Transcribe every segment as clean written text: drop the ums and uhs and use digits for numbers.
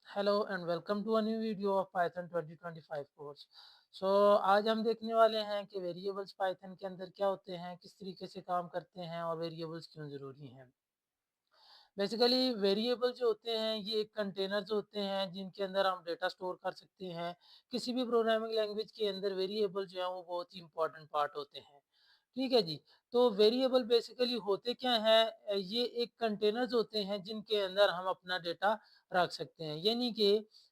Hello and welcome to a new video of Python 2025 course. So आज हम देखने वाले हैं कि वेरिएबल्स पाइथन के अंदर क्या होते हैं, किस तरीके से काम करते हैं और वेरिएबल्स क्यों ज़रूरी हैं। बेसिकली वेरिएबल जो होते हैं ये एक कंटेनर्स होते हैं जिनके अंदर हम डेटा स्टोर कर सकते हैं। किसी भी प्रोग्रामिंग लैंग्वेज के अंदर वेरिएबल जो है वो बहुत ही इंपॉर्टेंट पार्ट होते हैं। ठीक है जी। तो वेरिएबल बेसिकली होते क्या हैं, ये एक कंटेनर्स होते हैं जिनके अंदर हम अपना डेटा रख सकते हैं। यानी कि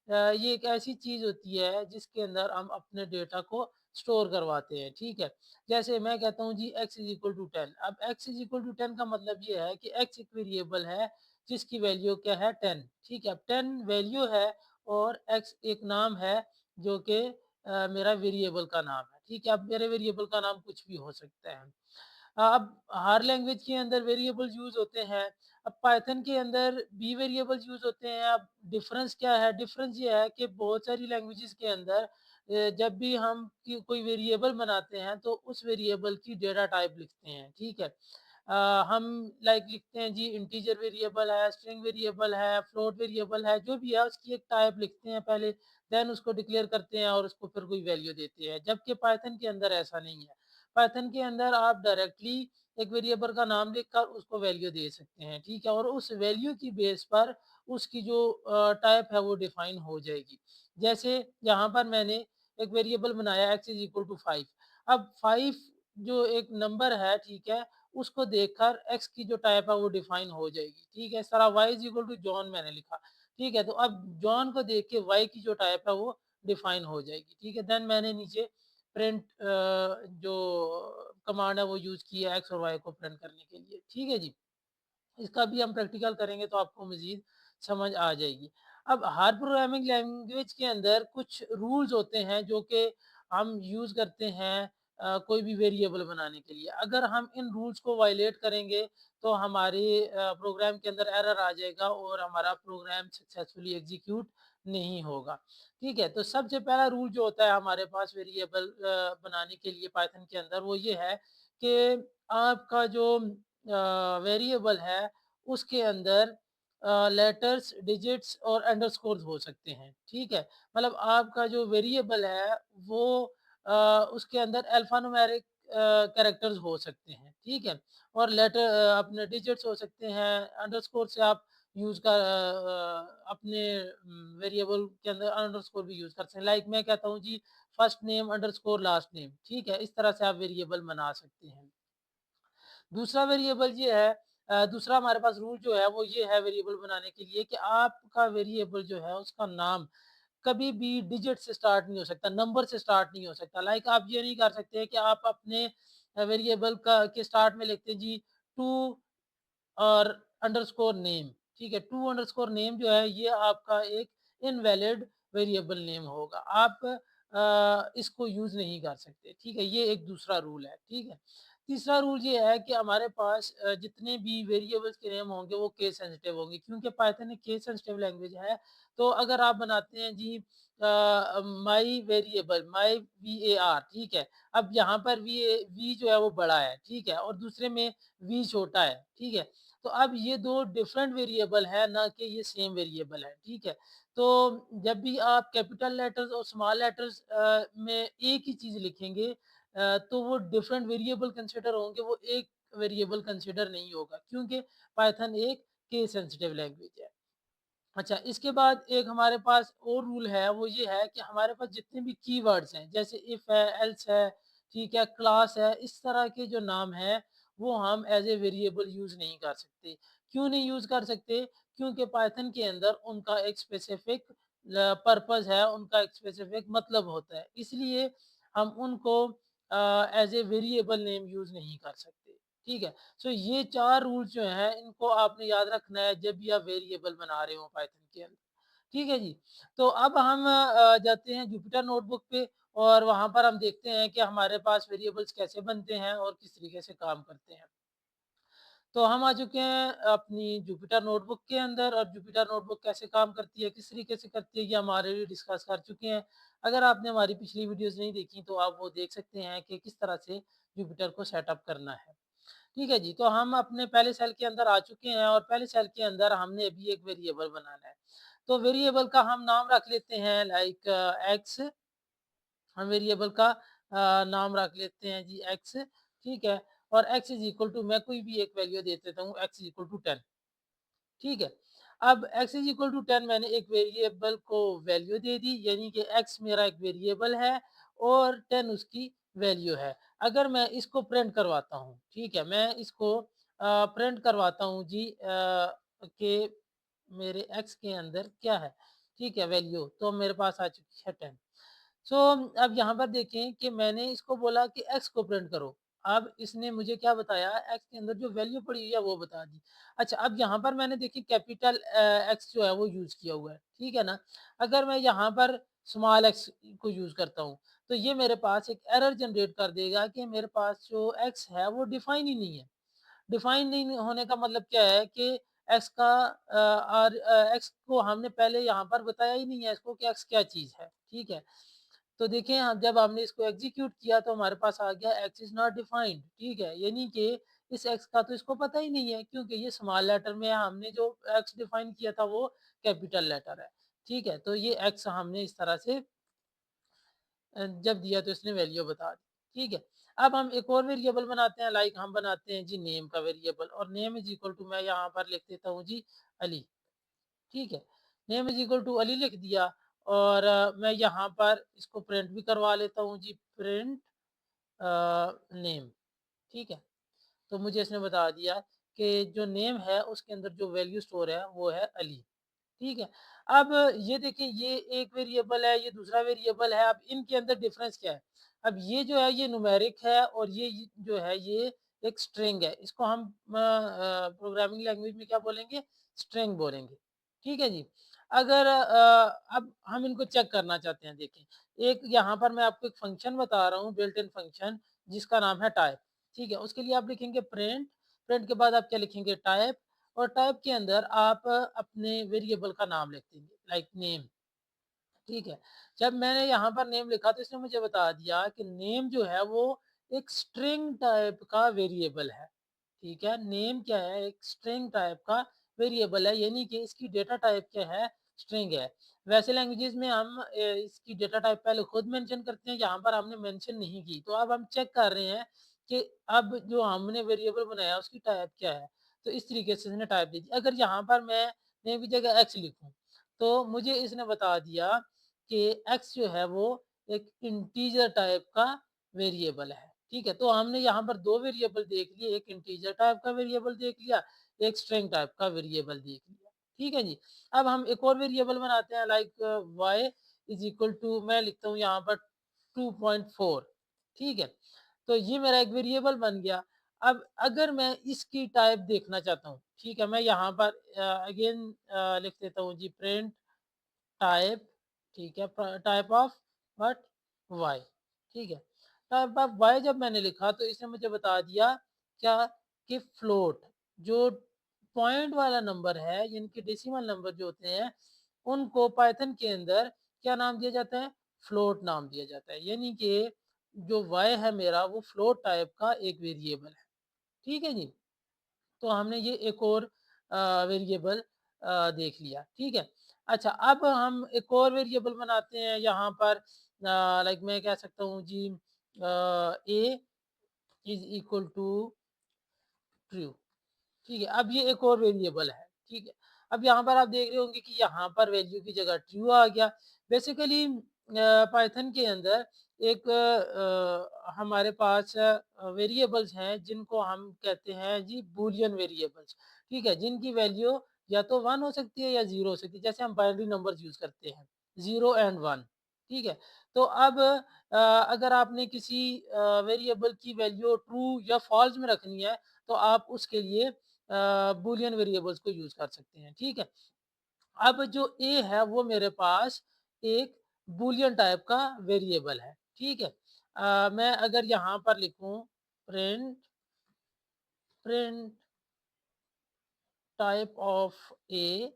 ये एक ऐसी चीज़ होती है जिसके अंदर हम अपने डेटा को स्टोर करवाते हैं, ठीक है? जैसे मैं कहता हूँ जी x इज़ इक्वल टू 10। अब x इज़ इक्वल टू 10 का मतलब ये है कि x एक वेरिएबल है जिसकी वैल्यू क्या है 10, ठीक है? अब 10 वैल्यू है और x एक नाम है जो कि मेरा वेरिएबल का नाम है, ठीक है? अब मेरे वेरिएबल का नाम कुछ भी हो सकता है। अब हर लैंग्वेज के अंदर वेरिएबल्स यूज़ होते हैं। अब पाइथन के अंदर भी वेरिएबल्स यूज़ होते हैं। अब डिफरेंस क्या है? डिफरेंस ये है कि बहुत सारी लैंग्वेजेस के अंदर जब भी हम कोई वेरिएबल बनाते हैं तो उस वेरिएबल की डेटा टाइप लिखते हैं, ठीक है? हम लाइक लिखते हैं जी इंटीजर वेरिएबल है, स्ट्रिंग वेरिएबल है, फ्लोट वेरिएबल है, जो भी है उसकी एक टाइप लिखते हैं पहले, देन उसको डिक्लेयर करते हैं और उसको फिर कोई वैल्यू देते हैं। जबकि पाइथन के अंदर ऐसा नहीं है। पाइथन के अंदर आप डायरेक्टली एक वेरिएबल का नाम लिखकर उसको वैल्यू दे सकते हैं, ठीक है? और उस वैल्यू की बेस पर उसकी जो टाइप है वो डिफाइन हो जाएगी। जैसे यहाँ पर मैंने एक वेरिएबल बनाया x इज़ इक्वल टू 5। अब 5 जो एक नंबर है, ठीक है? उसको देखकर x की जो टाइप है वो डिफाइन हो जाएगी, ठीक है? इस तरह y is equal to John मैंने लिखा, ठीक है? तो अब जॉन को देख के y की जो टाइप है वो डिफाइन हो जाएगी, ठीक है? देन मैंने नीचे प्रिंट जो कमांड है वो यूज़ की है एक्स और वाई को प्रिंट करने के लिए, ठीक है जी। इसका भी हम प्रैक्टिकल करेंगे तो आपको मज़ीद समझ आ जाएगी। अब हर प्रोग्रामिंग लैंग्वेज के अंदर कुछ रूल्स होते हैं जो कि हम यूज़ करते हैं कोई भी वेरिएबल बनाने के लिए। अगर हम इन रूल्स को वायलेट करेंगे तो हमारे प्रोग्राम के अंदर एरर आ जाएगा और हमारा प्रोग्राम सक्सेसफुली एग्ज़ीक्यूट नहीं होगा। ठीक है? तो सबसे पहला रूल जो होता है हमारे पास वेरिएबल बनाने के लिए पाइथन के अंदर वो ये है कि आपका जो वेरिएबल है उसके अंदर लेटर्स, डिजिट्स और अंडरस्कोर हो सकते हैं, ठीक है? मतलब आपका जो वेरिएबल है वो अ, उसके अंदर अल्फ़ान्यूमेरिक कैरेक्टर्स हो सकते हैं, ठीक है? और अपने डिजिट्स हो सकते हैं, अंडरस्कोर से आप यूज़ कर अपने वेरिएबल के अंदर अंडरस्कोर भी यूज़ कर सकते हैं। लाइक मैं कहता हूँ जी first name underscore last name, ठीक है? इस तरह से आप वेरिएबल बना सकते हैं। दूसरा वेरिएबल ये है दूसरा हमारे पास रूल जो है वो ये है वेरिएबल बनाने के लिए कि आपका वेरिएबल जो है उसका नाम कभी भी डिजिट से स्टार्ट नहीं हो सकता, नंबर से स्टार्ट नहीं हो सकता। लाइक आप ये नहीं कर सकते कि आप अपने वेरिएबल का के स्टार्ट में लिखते हैं जी टू और अंडरस्कोर नेम, ठीक है? टू अंडरस्कोर नेम जो है ये आपका एक इनवैलिड वेरिएबल नेम होगा। आप इसको यूज़ नहीं कर सकते, ठीक है? ये एक दूसरा रूल है, ठीक है? तीसरा रूल ये है कि हमारे पास जितने भी वेरिएबल्स के नेम होंगे वो केस सेंसिटिव होंगे क्योंकि पाइथन एक केस सेंसिटिव लैंग्वेज है। तो अगर आप बनाते हैं जी माई वेरिएबल, माई var, ठीक है? अब यहाँ पर वी जो है वो बड़ा है, ठीक है? और दूसरे में वी छोटा है, ठीक है? तो अब ये 2 डिफरेंट वेरिएबल हैं, ना कि ये सेम वेरिएबल है, ठीक है? तो जब भी आप कैपिटल लेटर्स और स्मॉल लेटर्स में एक ही चीज़ लिखेंगे तो वो डिफरेंट वेरिएबल कंसिडर होंगे, वो एक वेरिएबल कंसिडर नहीं होगा क्योंकि पाइथन एक केस सेंसिटिव लैंग्वेज है। अच्छा, इसके बाद एक हमारे पास और रूल है, वो ये है कि हमारे पास जितने भी कीवर्ड्स हैं, जैसे इफ है, एल्स है, ठीक है, क्लास है, इस तरह के जो नाम हैं, वो हम एज़ ए वेरिएबल यूज़ नहीं कर सकते। क्यों नहीं यूज़ कर सकते? क्योंकि पाइथन के अंदर उनका एक स्पेसिफिक पर्पज़ है, उनका एक स्पेसिफिक मतलब होता है। इसलिए हम उनको as a variable name use नहीं कर सकते। ठीक है? सो ये 4 रूल्स जो हैं इनको आपने याद रखना है जब भी आप वेरिएबल बना रहे हो पाइथन के अंदर। ठीक है जी? तो अब हम जाते हैं जुपिटर नोटबुक पे और वहाँ पर हम देखते हैं कि हमारे पास वेरिएबल्स कैसे बनते हैं और किस तरीके से काम करते हैं। तो हम आ चुके हैं अपनी जुपिटर नोटबुक के अंदर और जुपिटर नोटबुक कैसे काम करती है, किस तरीके से करती है, ये हम ऑलरेडी डिस्कस कर चुके हैं। अगर आपने हमारी पिछली वीडियोज़ नहीं देखी तो आप वो देख सकते हैं कि किस तरह से जुपिटर को सेटअप करना है। ठीक है जी, तो हम अपने पहले सेल के अंदर आ चुके हैं और पहले सेल के अंदर हमने अभी एक वेरिएबल बनाना है। तो वेरिएबल का हम नाम रख लेते हैं लाइक एक्स। हम वेरिएबल का नाम रख लेते हैं जी एक्स, ठीक है? और एक्स इज़ इक्वल टू मैं कोई भी एक वैल्यू दे देता हूँ, एक्स इज़ इक्वल टू 10, ठीक है? अब एक्स इज़ इक्वल टू 10 मैंने एक वेरिएबल को वैल्यू दे दी, यानी कि एक्स मेरा एक वेरिएबल है और 10 उसकी वैल्यू है। अगर मैं इसको प्रिंट करवाता हूँ, ठीक है? मैं इसको प्रिंट करवाता हूँ जी कि मेरे एक्स के अंदर क्या है, ठीक है? वैल्यू तो मेरे पास आ चुकी है 10। सो अब यहाँ पर देखें कि मैंने इसको बोला कि एक्स को प्रिंट करो। अब इसने मुझे क्या बताया, एक्स के अंदर जो वैल्यू पड़ी हुई है वो बता दी। अच्छा, अब यहाँ पर मैंने देखिए कैपिटल एक्स जो है वो यूज़ किया हुआ है, ठीक है ना? अगर मैं यहाँ पर स्मॉल एक्स को यूज़ करता हूँ, तो ये मेरे पास एक एरर जनरेट कर देगा कि मेरे पास जो एक्स है वो डिफाइन ही नहीं है। डिफाइन नहीं होने का मतलब क्या है कि एक्स का और एक्स को हमने पहले यहाँ पर बताया ही नहीं है इसको कि एक्स क्या चीज़ है, ठीक है? तो देखिए जब हमने इसको एग्जीक्यूट किया तो हमारे पास आ गया एक्स इज़ नॉट डिफाइंड, ठीक है? यानी कि इस एक्स का तो इसको पता ही नहीं है क्योंकि ये स्मॉल लेटर में है, हमने जो एक्स डिफाइन किया था वो कैपिटल लेटर है, ठीक है? तो ये एक्स हमने इस तरह से जब दिया तो इसने वैल्यू बता दी, ठीक है? अब हम एक और वेरिएबल बनाते हैं, लाइक हम बनाते हैं जी नेम का वेरिएबल और नेम इज़ इक्वल टू मैं यहाँ पर लिख देता हूँ जी अली, ठीक है? Name is equal to Ali लिख दिया और मैं यहाँ पर इसको प्रिंट भी करवा लेता हूँ जी, प्रिंट नेम, ठीक है? तो मुझे इसने बता दिया कि जो नेम है उसके अंदर जो वैल्यू स्टोर है वो है अली। ठीक है। अब ये देखिए ये एक वेरिएबल है, ये दूसरा वेरिएबल है, अब इनके अंदर डिफरेंस क्या है? अब ये जो है ये न्यूमेरिक है और ये जो है ये एक स्ट्रिंग है। इसको हम प्रोग्रामिंग लैंग्वेज में क्या बोलेंगे? स्ट्रिंग बोलेंगे। ठीक है जी। अगर अब हम इनको चेक करना चाहते हैं देखें, एक यहाँ पर मैं आपको एक फंक्शन बता रहा हूँ बिल्ट इन फंक्शन जिसका नाम है टाइप। ठीक है, उसके लिए आप लिखेंगे प्रिंट, प्रिंट के बाद आप क्या लिखेंगे टाइप और टाइप के अंदर आप अपने वेरिएबल का नाम लिख देंगे लाइक नेम, ठीक है। जब मैंने यहाँ पर नेम लिखा तो इसने मुझे बता दिया कि नेम जो है वो एक स्ट्रिंग टाइप का वेरिएबल है, ठीक है। नेम क्या है? एक स्ट्रिंग टाइप का वेरिएबल है, यानी कि इसकी डेटा टाइप क्या है? स्ट्रिंग है। वैसे लैंग्वेजेस में हम इसकी डेटा टाइप पहले खुद मेंशन करते हैं, यहाँ पर हमने मेंशन नहीं की। तो अब हम चेक कर रहे हैं कि अब जो हमने वेरिएबल बनाया उसकी टाइप क्या है? तो इस तरीके से इसने टाइप दी थी। अगर यहाँ पर मैं नेम की जगह एक्स लिखूँ, तो मुझे इसने बता दिया कि एक्स जो है वो एक इंटीजर टाइप का वेरिएबल है, ठीक है? तो हमने यहाँ पर 2 वेरिएबल देख लिए, एक इंटीजर टाइप का वेरिएबल देख लिया, एक स्ट्रिंग टाइप का वेरिएबल देख लिया, ठीक है जी? अब हम एक और वेरिएबल बनाते हैं like y is equal to मैं लिखता हूँ यहाँ पर 2.4, ठीक है? तो ये मेरा एक वेरिएबल बन गया। अब अगर मैं इसकी टाइप देखना चाहता हूँ, ठीक है? मैं यहाँ पर अगेन लिख देता हूँ जी प्रिंट टाइप, ठीक है? Type of what? वाई, ठीक है? टाइप ऑफ वाई जब मैंने लिखा तो इसने मुझे बता दिया क्या कि फ्लोट जो पॉइंट वाला नंबर है यानी कि डेसिमल नंबर जो होते हैं उनको पाइथन के अंदर क्या नाम दिया जाता है? फ्लोट नाम दिया जाता है, यानी कि जो वाई है मेरा वो फ्लोट टाइप का एक वेरिएबल है, ठीक है जी? तो हमने ये एक और वेरिएबल देख लिया, ठीक है? अच्छा, अब हम एक और वेरिएबल बनाते हैं यहाँ पर लाइक मैं कह सकता हूँ जी A is equal to true, ठीक है? अब ये एक और वेरिएबल है, ठीक है? अब यहाँ पर आप देख रहे होंगे कि यहाँ पर वैल्यू की जगह ट्रू आ गया। बेसिकली पाइथन के अंदर एक हमारे पास वेरिएबल्स हैं जिनको हम कहते हैं जी बूलियन वेरिएबल्स, ठीक है? जिनकी वैल्यू या तो 1 हो सकती है या 0 हो सकती है। जैसे हम बाइनरी नंबर्स यूज़ करते हैं 0 एंड 1, ठीक है? तो अब अगर आपने किसी वेरिएबल की वैल्यू ट्रू या फॉल्स में रखनी है तो आप उसके लिए बूलियन वेरिएबल्स को यूज़ कर सकते हैं, ठीक है? अब जो ए है वो मेरे पास एक बूलियन टाइप का वेरिएबल है, ठीक है? मैं अगर यहाँ पर लिखूँ प्रिंट प्रिंट टाइप ऑफ ए,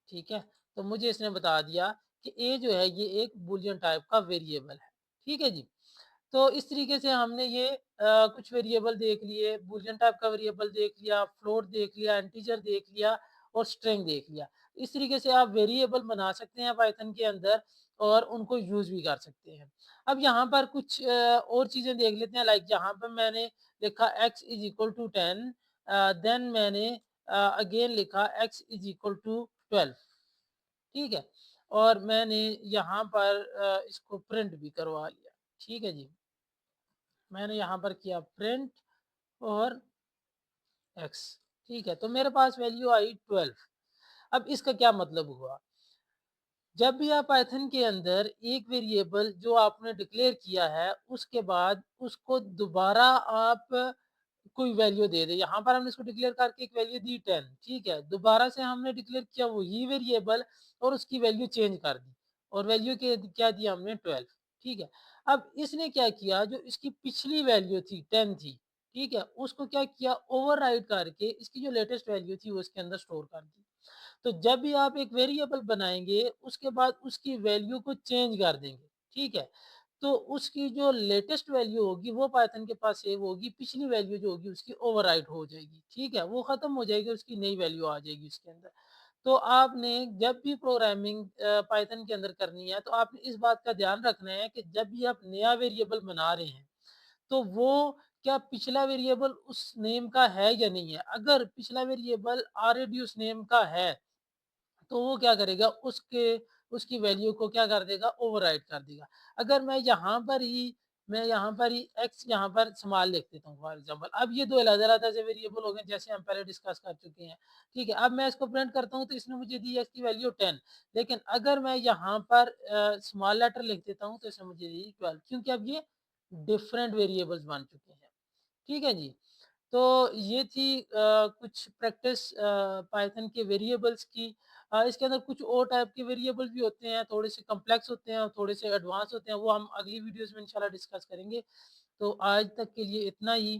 ठीक है? तो मुझे इसने बता दिया कि ए जो है ये एक बूलियन टाइप का वेरिएबल है, ठीक है जी? तो इस तरीके से हमने ये कुछ वेरिएबल देख लिए, बूलियन टाइप का वेरिएबल देख लिया, फ्लोट देख लिया, इंटीजर देख लिया और स्ट्रिंग देख लिया। इस तरीके से आप वेरिएबल बना सकते हैं पाइथन के अंदर और उनको यूज़ भी कर सकते हैं। अब यहाँ पर कुछ और चीज़ें देख लेते हैं, लाइक यहाँ पर मैंने लिखा x is equal to 10, then मैंने अगेन लिखा x इज़ इक्वल टू 12, ठीक है? और मैंने यहाँ पर इसको प्रिंट भी करवा लिया, ठीक है जी। मैंने यहाँ पर किया प्रिंट और x, ठीक है? तो मेरे पास वैल्यू आई 12। अब इसका क्या मतलब हुआ? जब भी आप पाइथन के अंदर एक वेरिएबल जो आपने डिक्लेयर किया है, उसके बाद उसको दोबारा आप कोई वैल्यू दे दें। यहाँ पर हमने इसको डिक्लेयर करके एक वैल्यू दी 10, ठीक है? दोबारा से हमने डिक्लेयर किया वही वेरिएबल और उसकी वैल्यू चेंज कर दी और वैल्यू के क्या दिया हमने 12, ठीक है? अब इसने क्या किया, जो इसकी पिछली वैल्यू थी 10 थी, ठीक है? उसको क्या किया, ओवरराइड करके इसकी जो लेटेस्ट वैल्यू थी वो इसके अंदर स्टोर कर दी। तो जब भी आप एक वेरिएबल बनाएँगे, उसके बाद उसकी वैल्यू को चेंज कर देंगे, ठीक है? तो उसकी जो लेटेस्ट वैल्यू होगी वो पाइथन के पास सेव होगी, पिछली वैल्यू जो होगी उसकी ओवरराइट हो जाएगी, ठीक है? वो खत्म हो जाएगी, उसकी नई वैल्यू आ जाएगी उसके अंदर। तो आपने जब भी प्रोग्रामिंग पाइथन के अंदर करनी है, तो आपने इस बात का ध्यान रखना है कि जब भी आप नया वेरिएबल बना रहे हैं, तो वो क्या पिछला वेरिएबल उस नेम का है या नहीं है? अगर पिछला वेरिएबल ऑलरेडी उस नेम का है, तो वो क्या करेगा, उसकी वैल्यू को क्या कर देगा, ओवरराइड कर देगा। अगर मैं यहाँ पर ही एक्स यहाँ पर स्मॉल लिख देता हूँ फॉर एग्जांपल, अब ये 2 अलग-अलग से वेरिएबल हो गए जैसे हम पहले डिस्कस कर चुके हैं, ठीक है? अब मैं इसको प्रिंट करता हूँ तो इसने मुझे दी एक्स की वैल्यू 10, लेकिन अगर मैं यहाँ पर स्मॉल लेटर लिख देता हूँ तो इसने मुझे दी 12, क्योंकि अब ये डिफरेंट वेरिएबल्स बन चुके हैं, ठीक है जी? तो ये थी कुछ प्रैक्टिस पाइथन के वेरिएबल्स की। इसके अंदर कुछ और टाइप के वेरिएबल भी होते हैं, थोड़े से कॉम्प्लेक्स होते हैं और थोड़े से एडवांस होते हैं, वो हम अगली वीडियोज़ में इंशाल्लाह डिस्कस करेंगे। तो आज तक के लिए इतना ही।